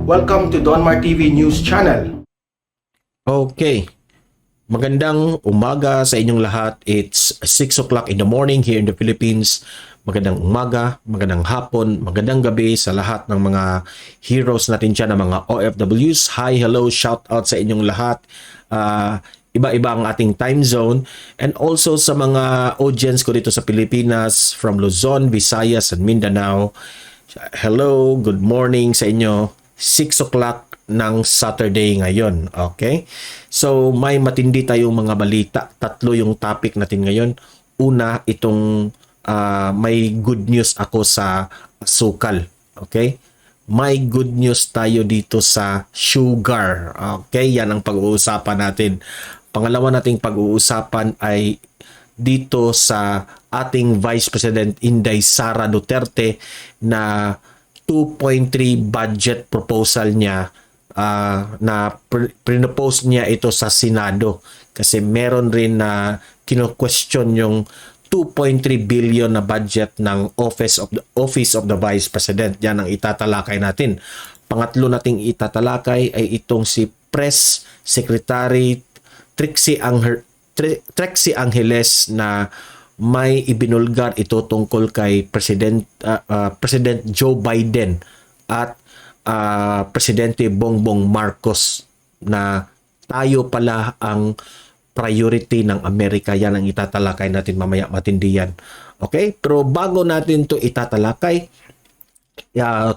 Welcome to Donmar TV News Channel. Okay. Magandang umaga sa inyong lahat. It's 6 o'clock in the morning here in the Philippines. Magandang umaga, magandang hapon, magandang gabi sa lahat ng mga heroes natin dyan, ng mga OFWs. Hi, hello, shout out sa inyong lahat. Iba-iba ang ating time zone. And also sa mga audience ko dito sa Pilipinas, from Luzon, Visayas, and Mindanao. Hello, good morning sa inyo. 6 o'clock ng Saturday ngayon. Okay? So, may matindi tayong mga balita. Tatlo yung topic natin ngayon. Una, itong may good news ako sa asukal. Okay? May good news tayo dito sa sugar. Okay? Yan ang pag-uusapan natin. Pangalawa nating pag-uusapan ay dito sa ating Vice President Inday Sara Duterte na 2.3 budget proposal niya na pinopose niya ito sa Senado kasi meron rin na kino-question yung 2.3 billion na budget ng Office of the Vice President. Yan ang itatalakay natin. Pangatlo nating itatalakay ay itong si Press Secretary Trixie Angeles na may ibinulgar ito tungkol kay President Joe Biden at Presidente Bongbong Marcos na tayo pala ang priority ng Amerika. Yan ang itatalakay natin mamaya, matindi yan. Okay? Pero bago natin to itatalakay,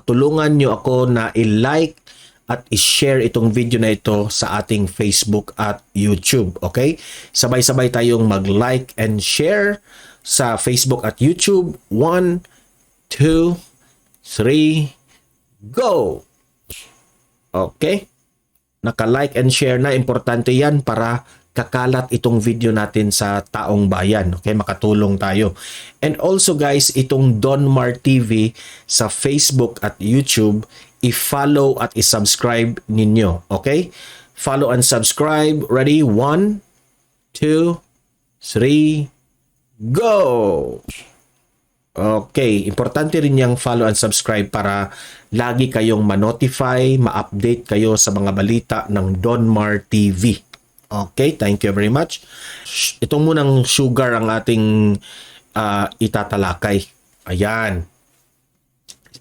tulungan nyo ako na i-like at i-share itong video na ito sa ating Facebook at YouTube. Okay? Sabay-sabay tayong mag-like and share sa Facebook at YouTube. 1, 2, 3, go! Okay? Naka-like and share na. Importante yan para kakalat itong video natin sa taong bayan. Okay? Makatulong tayo. And also guys, itong Donmar TV sa Facebook at YouTube, i-follow at i-subscribe ninyo. Okay? Follow and subscribe. Ready? 1, 2, 3, go! Okay. Importante rin yung follow and subscribe para lagi kayong ma-notify, ma-update kayo sa mga balita ng Donmar TV. Okay? Thank you very much. Ito munang sugar ang ating itatalakay. Ayan.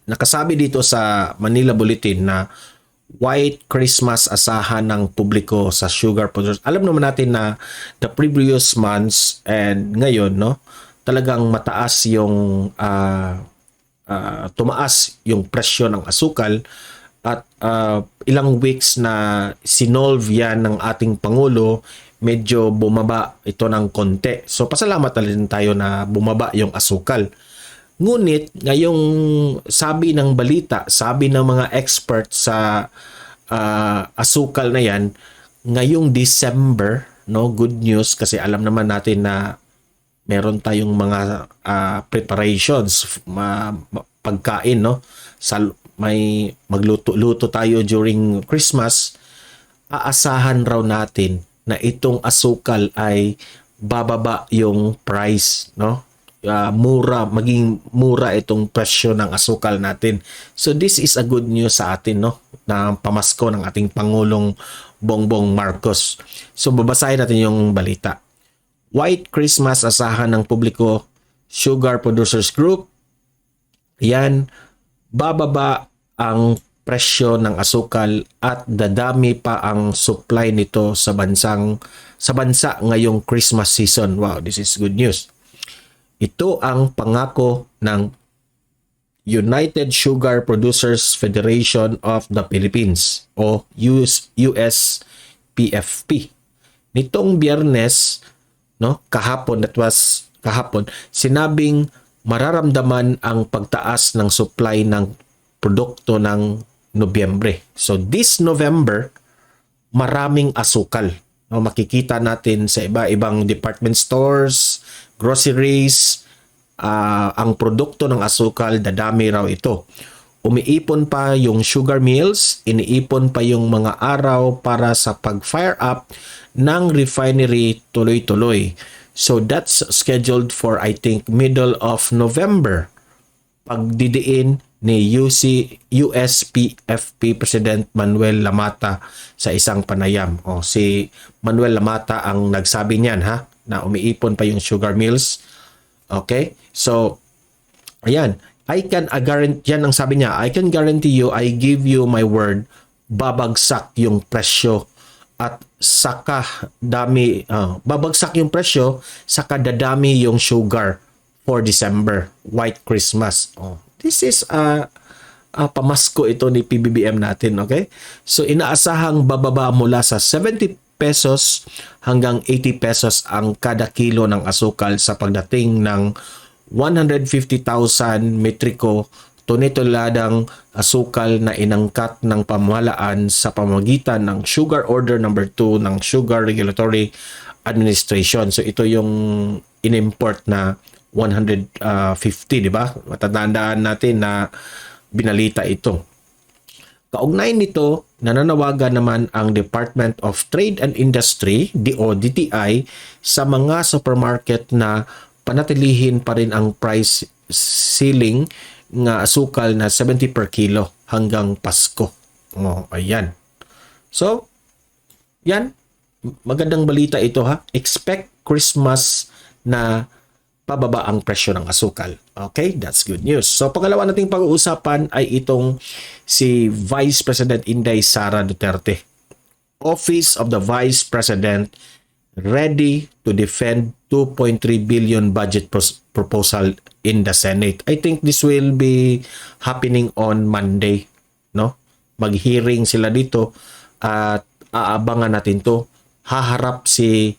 Nakasabi dito sa Manila Bulletin na White Christmas asahan ng publiko sa sugar producers. Alam naman natin na the previous months and ngayon, no, talagang mataas yung tumaas yung presyo ng asukal at ilang weeks na sinolve yan ng ating Pangulo, medyo bumaba ito ng konti. So pasalamat na rin tayo na bumaba yung asukal. Ngunit ngayong sabi ng balita, sabi ng mga expert sa asukal na yan, ngayong December, no, good news kasi alam naman natin na meron tayong mga preparations, pagkain, no, may magluto-luto tayo during Christmas. Aasahan raw natin na itong asukal ay bababa yung price, no? Maging mura itong presyo ng asukal natin. So this is a good news sa atin, no, na pamasko ng ating Pangulong Bongbong Marcos. So babasahin natin yung balita. White Christmas asahan ng publiko, Sugar Producers Group. Yan, bababa ang presyo ng asukal at dadami pa ang supply nito sa bansa ngayong Christmas season. Wow, this is good news. Ito ang pangako ng United Sugar Producers Federation of the Philippines o USPFP. Nitong Biyernes, no, kahapon, sinabing mararamdaman ang pagtaas ng supply ng produkto ng Nobyembre. So this November, maraming asukal. No, makikita natin sa iba-ibang department stores, groceries, ang produkto ng asukal, dadami raw ito. Umiipon pa yung sugar mills, iniipon pa yung mga araw para sa pag-fire up ng refinery tuloy-tuloy. So that's scheduled for I think middle of November. Pagdidiin ni USPFP President Manuel Lamata sa isang panayam. Si Manuel Lamata ang nagsabi niyan, ha, na umiipon pa yung sugar mills. Okay? So, ayan. Yan ang sabi niya, I can guarantee you, I give you my word, babagsak yung presyo at babagsak yung presyo, saka dadami yung sugar for December, White Christmas. This is pamasko ito ni PBBM natin, okay? So inaasahang bababa mula sa 70 pesos hanggang 80 pesos ang kada kilo ng asukal sa pagdating ng 150,000 metriko tonelalang asukal na inangkat ng pamahalaan sa pamamagitan ng Sugar Order number 2 ng Sugar Regulatory Administration. So ito yung inimport na 150, di ba? Matandaan natin na binalita ito. Kaugnay nito, nananawagan naman ang Department of Trade and Industry, DTI, sa mga supermarket na panatilihin pa rin ang price ceiling nga asukal na 70 per kilo hanggang Pasko. Ayan. So, yan. Magandang balita ito, ha. Expect Christmas na pababa ang presyo ng asukal. Okay, that's good news. So, pangalawa nating pag-uusapan ay itong si Vice President Inday Sara Duterte. Office of the Vice President ready to defend 2.3 billion budget proposal in the Senate. I think this will be happening on Monday, no? Mag-hearing sila dito at aabangan natin to. Haharap si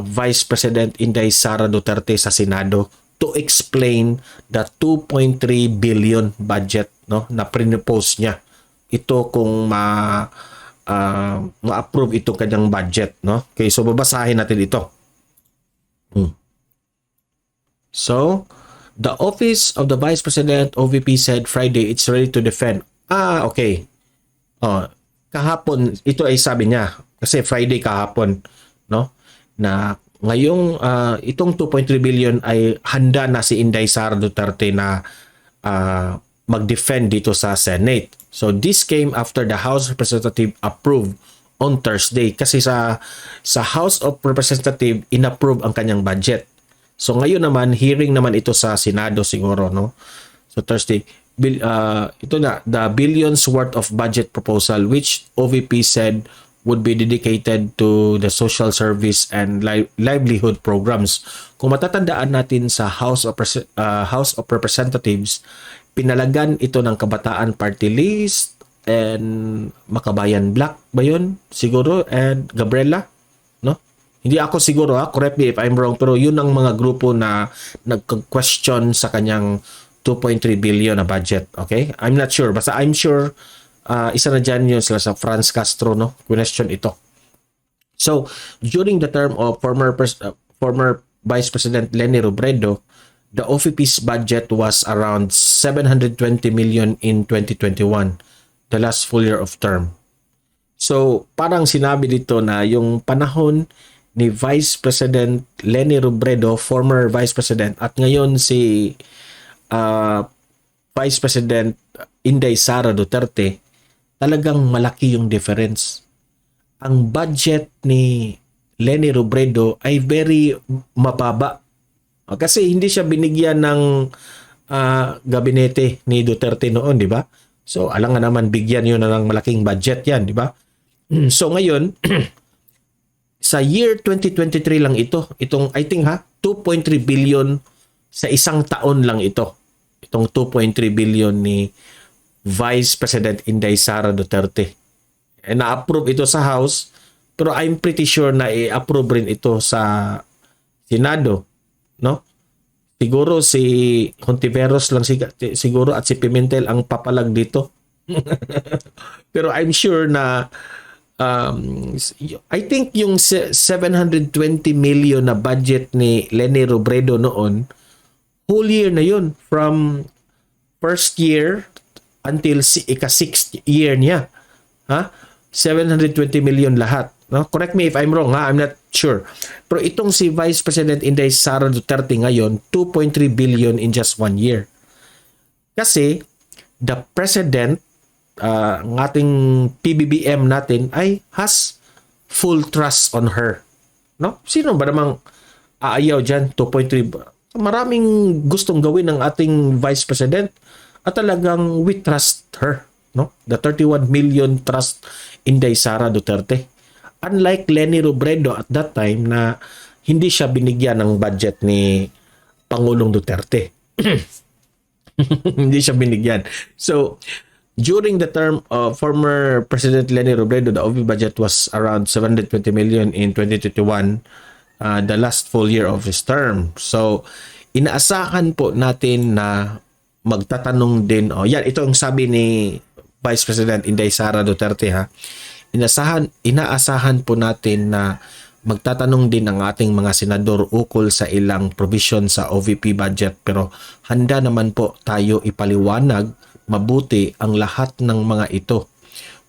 Vice President Inday Sara Duterte sa Senado to explain the 2.3 billion budget, no, na pinropose niya. Ito kung ma-approve itong kanyang budget, no? Okay, so babasahin natin ito. So, the Office of the Vice President OVP said Friday it's ready to defend. Okay. Kahapon, ito ay sabi niya kasi Friday kahapon, no? Na ngayong itong 2.3 billion ay handa na si Inday Sara Duterte na mag-defend dito sa Senate. So this came after the House Representative approved on Thursday kasi sa House of Representative inapprove ang kanyang budget. So ngayon naman hearing naman ito sa Senado siguro, no? So Thursday ito na the billions worth of budget proposal which OVP said would be dedicated to the social service and livelihood programs. Kung matatandaan natin sa House of Representatives, pinalagan ito ng Kabataan Party List and Makabayan Black ba yun? Siguro, and Gabriela, no? Hindi ako siguro, correct me if I'm wrong, pero yun ang mga grupo na nag-question sa kanyang 2.3 billion na budget, okay? I'm not sure, basta I'm sure isa na dyan yun sila sa Franz Castro, no? Question ito. So, during the term of former Vice President Leni Robredo, the OVP's budget was around 720 million in 2021, the last full year of term. So, parang sinabi dito na yung panahon ni Vice President Leni Robredo, former Vice President, at ngayon si Vice President Inday Sara Duterte, talagang malaki yung difference. Ang budget ni Leni Robredo ay very mababa. Kasi hindi siya binigyan ng gabinete ni Duterte noon, di ba? So, alam nga naman, bigyan yun ng malaking budget yan, di ba? So, ngayon, sa year 2023 lang ito. Itong, I think 2.3 billion sa isang taon lang ito. Itong 2.3 billion ni Vice President Inday Sara Duterte. Na-approve ito sa House, pero I'm pretty sure na i-approve rin ito sa Senado, no? Siguro si Hontiveros lang siguro at si Pimentel ang papalag dito. Pero I'm sure na I think yung 720 million na budget ni Leni Robredo noon, whole year na yun, from first year until ika-6th year niya. 720 million lahat. No? Correct me if I'm wrong, I'm not sure. Pero itong si Vice President Inday Sara Duterte ngayon, 2.3 billion in just 1 year. Kasi, the president, ang ating PBBM natin ay has full trust on her. No? Sino ba namang aayaw dyan? 2.3. Maraming gustong gawin ng ating Vice President at talagang we trust her. No? The 31 million trust Inday Sara Duterte. Unlike Leni Robredo at that time na hindi siya binigyan ng budget ni Pangulong Duterte. Hindi siya binigyan. So, during the term of former President Leni Robredo, the OV budget was around 720 million in 2021, the last full year of his term. So, inaasahan po natin na magtatanong din, yan, ito ang sabi ni Vice President Inday Sara Duterte, ha. Inaasahan po natin na magtatanong din ang ating mga senador ukol sa ilang provision sa OVP budget, pero handa naman po tayo ipaliwanag mabuti ang lahat ng mga ito.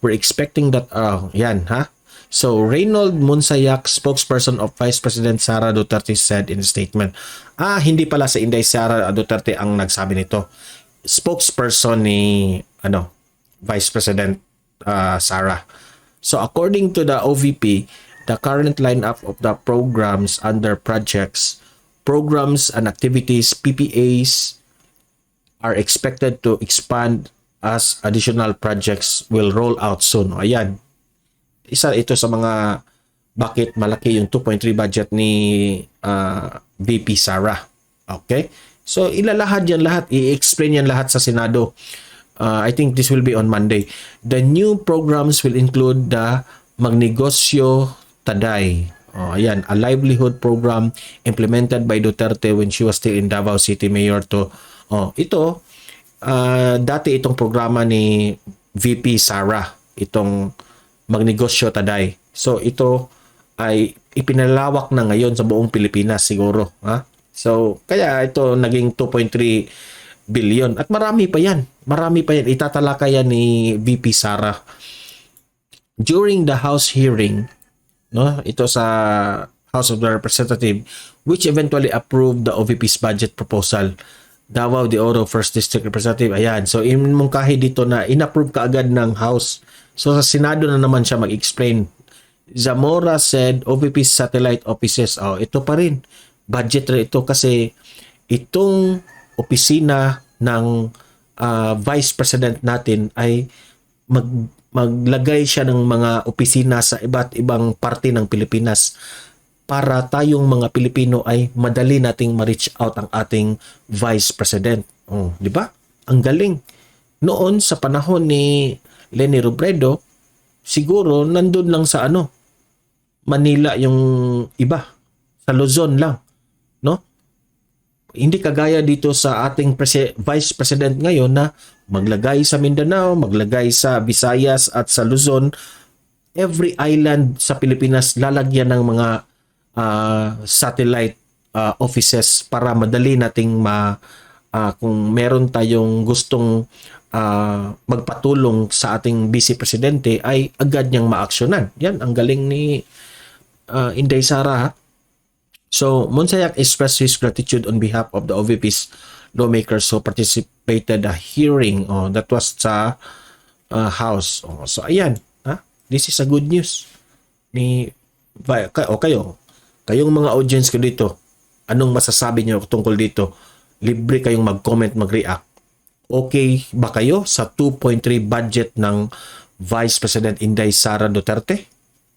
We're expecting that, yan ha. So, Reynold Monsayak, spokesperson of Vice President Sara Duterte, said in a statement. Hindi pala sa Inday Sara Duterte ang nagsabi nito. Spokesperson ni Vice President Sara. So, according to the OVP, the current lineup of the programs under projects, programs and activities, PPAs, are expected to expand as additional projects will roll out soon. Ayan. Isa ito sa mga bakit malaki yung 2.3 budget ni VP Sara. Okay? So, ilalahad yan lahat. I-explain yan lahat sa Senado. I think this will be on Monday. The new programs will include the Magnegosyo Taday. Ayan, a livelihood program implemented by Duterte when she was still in Davao City Mayor to. Ito, dati itong programa ni VP Sara, itong Magnegosyo Taday. So, ito ay ipinalawak na ngayon sa buong Pilipinas siguro. Ha? So, kaya ito naging 2.3 billion. At marami pa yan. Marami pa yan. Itatalakay yan ni VP Sara. During the House hearing, ito sa House of the Representative, which eventually approved the OVP's budget proposal, Davao de Oro 1st District Representative. Ayan. So, imungkahi dito na inapprove kaagad ng House. So, sa Senado na naman siya mag-explain. Zamora said OVP's satellite offices, ito pa rin. Budget rin ito kasi itong opisina ng Vice President natin ay maglagay siya ng mga opisina sa iba't ibang parte ng Pilipinas para tayong mga Pilipino ay madali nating ma-reach out ang ating Vice President. Di ba? Ang galing. Noon sa panahon ni Leni Robredo, siguro nandun lang sa Manila yung iba. Sa Luzon lang. No? Hindi kagaya dito sa ating Vice President ngayon na maglagay sa Mindanao, maglagay sa Visayas at sa Luzon. Every island sa Pilipinas lalagyan ng mga satellite offices para madali nating kung meron tayong gustong magpatulong sa ating Vice Presidente ay agad niyang maaksyonan. Yan, ang galing ni Inday Sara. So, Monsayak expressed his gratitude on behalf of the OVP's lawmakers who participated the hearing. That was sa House. So, ayan. This is a good news. Kayong mga audience ko dito, anong masasabi niyo tungkol dito? Libre kayong mag-comment, mag-react. Okay ba kayo sa 2.3 budget ng Vice President Inday Sara Duterte?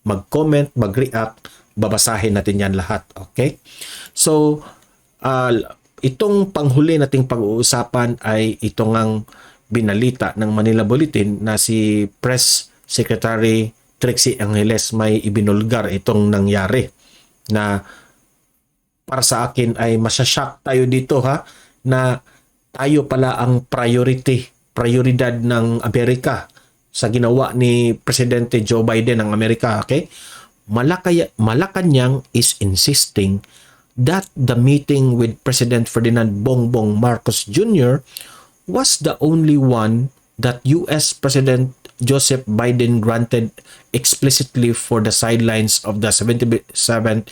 Mag-comment, mag-react, babasahin natin yan lahat. Okay? So, itong panghuli nating pag-uusapan ay ito ngang binalita ng Manila Bulletin na si Press Secretary Trixie Angeles may ibinulgar itong nangyari na para sa akin ay masyashock tayo dito na tayo pala ang prioridad ng Amerika sa ginawa ni Presidente Joe Biden ng Amerika. Okay? Malacanang is insisting that the meeting with President Ferdinand Bongbong Marcos Jr. was the only one that U.S. President Joseph Biden granted explicitly for the sidelines of the 77th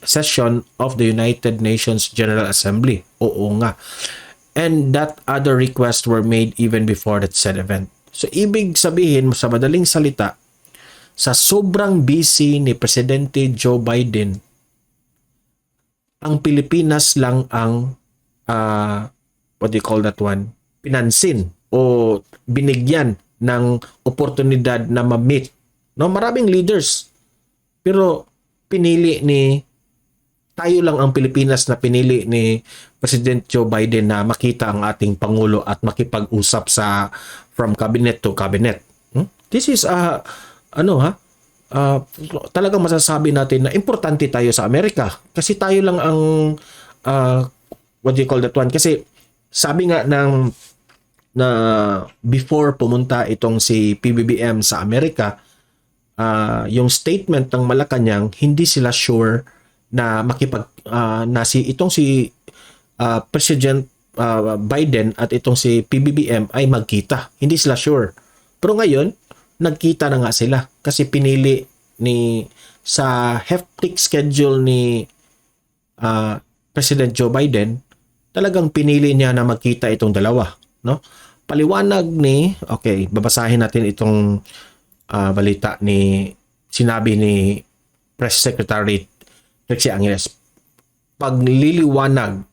session of the United Nations General Assembly. Oo nga. and that other requests were made even before that said event. So ibig sabihin sa madaling salita, sa sobrang busy ni Presidente Joe Biden, ang Pilipinas lang ang what do you call that one? Pinansin o binigyan ng oportunidad na ma-meet. No, maraming leaders. Pero tayo lang ang Pilipinas na pinili ni President Joe Biden na makita ang ating Pangulo at makipag-usap sa from cabinet to cabinet. This is talagang masasabi natin na importante tayo sa Amerika kasi tayo lang ang what do you call that one? Kasi sabi nga na before pumunta itong si PBBM sa Amerika, yung statement ng Malacanang, hindi sila sure na si President Biden at itong si PBBM ay magkita. Hindi sila sure. Pero ngayon, nagkita na nga sila kasi pinili sa hectic schedule ni President Joe Biden, talagang pinili niya na magkita itong dalawa, no? Paliwanag babasahin natin itong balita sinabi ni Press Secretary Trixie Angeles. Pagliliwanag,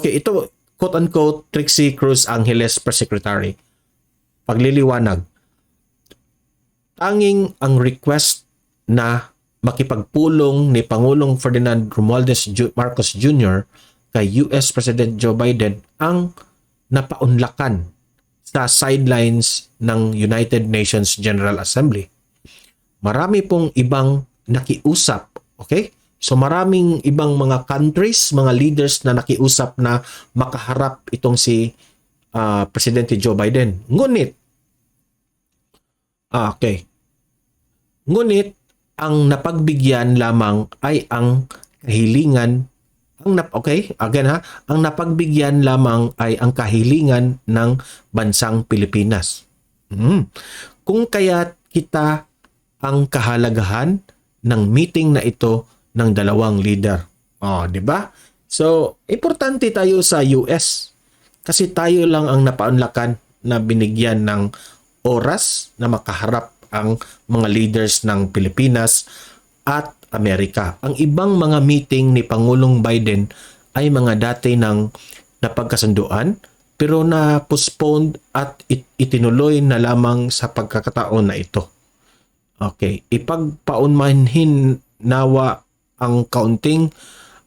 ito quote-unquote Trixie Cruz Angeles Press Secretary. Pagliliwanag, tanging ang request na makipagpulong ni Pangulong Ferdinand Romualdez Marcos Jr. kay US President Joe Biden ang napaunlakan sa sidelines ng United Nations General Assembly. Marami pong ibang nakiusap, okay? So maraming ibang mga countries, mga leaders na nakiusap na makaharap itong si Presidente Joe Biden. Ngunit ang napagbigyan lamang ay ang kahilingan ang napagbigyan lamang ay ang kahilingan ng bansang Pilipinas. Kung kaya't kita ang kahalagahan ng meeting na ito ng dalawang leader. Di ba? So, importante tayo sa US kasi tayo lang ang napaunlakan na binigyan ng oras na makaharap ang mga leaders ng Pilipinas at Amerika. Ang ibang mga meeting ni Pangulong Biden ay mga dati ng napagkasunduan pero na-postponed at itinuloy na lamang sa pagkakataon na ito. Okay, ipagpaunmanhin nawa ang kaunting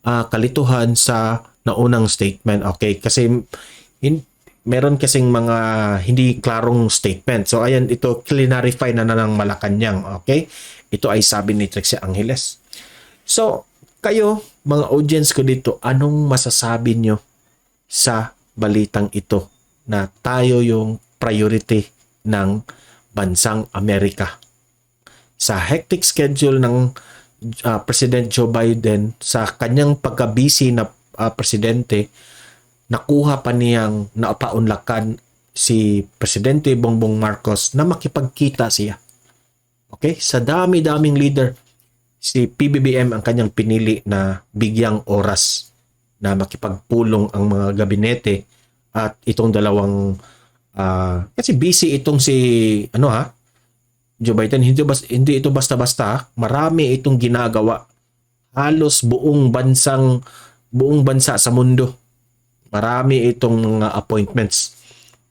kalituhan sa naunang statement. Okay, kasi meron kasing mga hindi klarong statement. So ayan, ito clarify na ng Malacanang. Okay, ito ay sabi ni Trixie Angeles. So kayo, mga audience ko dito, anong masasabi nyo sa balitang ito na tayo yung priority ng bansang Amerika? Sa hectic schedule ng President Joe Biden, sa kanyang pagka-busy na presidente, nakuha pa niyang napaunlakan si Presidente Bongbong Marcos na makipagkita siya. Okay? Sa dami-daming leader, si PBBM ang kanyang pinili na bigyang oras na makipagpulong ang mga gabinete at itong dalawang kasi busy itong si Joe Biden, hindi ito basta-basta. Marami itong ginagawa. Halos buong bansa sa mundo. Marami itong mga appointments.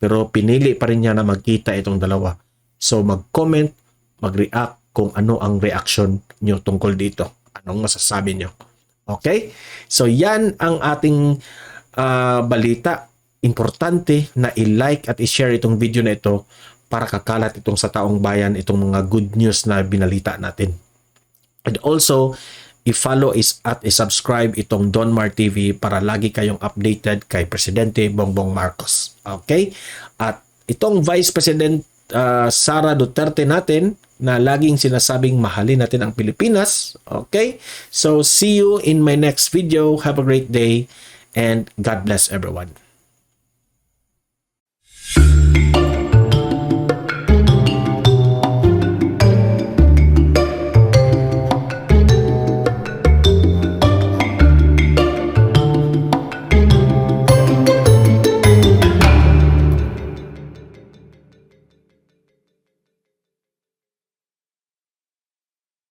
Pero pinili pa rin niya na magkita itong dalawa. So mag-comment, mag-react kung ano ang reaction nyo tungkol dito. Anong masasabi nyo? Okay? So yan ang ating balita. Importante na i-like at i-share itong video na ito para kakalat itong sa taong bayan, itong mga good news na binalita natin. And also, i-follow at i-subscribe itong Donmar TV para lagi kayong updated kay Presidente Bongbong Marcos. Okay? At itong Vice President Sara Duterte natin na laging sinasabing mahalin natin ang Pilipinas. Okay? So, see you in my next video. Have a great day and God bless everyone.